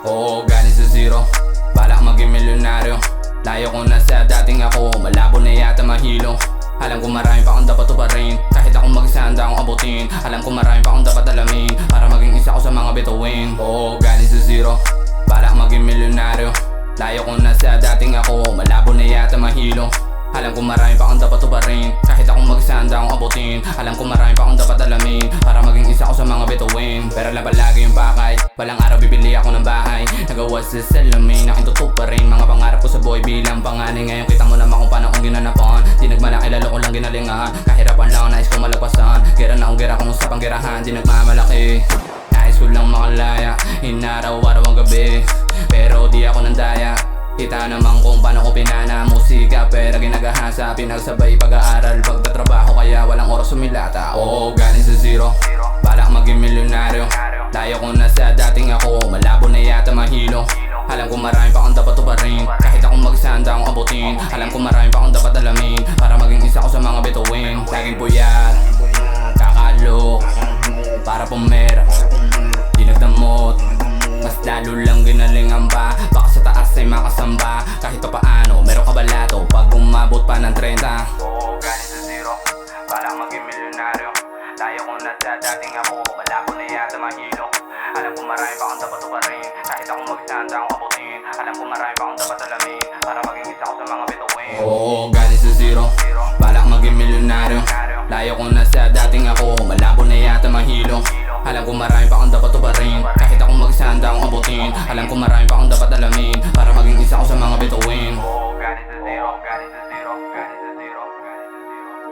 Oo, galing sa zero, balak maging milyonaryo. Layo ko na sa dating ako, malabo na yata mahilo. Alam ko marami pa akong dapat tuparin, kahit ako mag-isa handa akong abutin. Alam ko marami pa akong dapat alamin, para maging isa ko sa mga bituin. Oo, galing sa zero, balak maging milyonaryo. Layo ko na sa dating ako, malabo na yata mahilo. Alam ko marami pa akong dapat tuparin, kahit ako mag-isa handa akong abutin. Alam ko marami pa akong dapat alamin, para maging isa ko sa mga bituin. Pero lang palagi yung pakay, balang araw bibili ako ng bahay. Nagawa sa salamin, aking tutuparin mga pangarap ko sa buhay bilang panganay. Ngayon kita mo naman kung paano kong ginanapan. Di nagmalaki, lalo ko lang ginalingan. Kahirapan lang, nais ko malagpasan. Gira na akong gira kung sa panggirahan, di nagmamalaki. Nais ko lang makalaya, inaraw-araw ang gabi, pero di ako nandaya. Kita naman kung paano ko pinana musika, pera ginagahasa, pinagsabay pag-aaral, pagtatrabaho, kaya walang oras sumilata. Oo, galing sa zero, balak maging milyonaryo. Layo ko na sa dating ako, malabo na yata mahilo. Alam ko marami pa akong dapat tuparin, kahit ako mag-isa handa akong abutin. Alam ko marami pa akong dapat alamin, para maging isa ko sa mga bituin. Laging puyat, kakalok, para pumera, di nagdamot, mas lalo lang ginalingan pa. Baka sa taas ay makasamba, kahit pa paano meron ka balato pag umabot pa ng 30. Oo, galing sa zero, balak maging milyonaryo. Layo ko na sa dating ako, malabo na yata mahilo. Alam ko marami pa akong dapat tuparin, kahit ako mag-isa handa akong abutin. Alam ko marami pa akong dapat alamin, para maging isa ko sa mga bituin. Oo, galing sa zero, balak maging milyonaryo. Layo ko na sa dating ako, malabo na yata mahilo. Alam ko marami pa akong dapat tuparin, kahit ako mag-isa handa akong abutin. Alam ko marami pa akong dapat alamin, para maging isa ko sa mga bituin. Oo, galing sa zero, galing sa zero, galing sa zero, galing sa zero.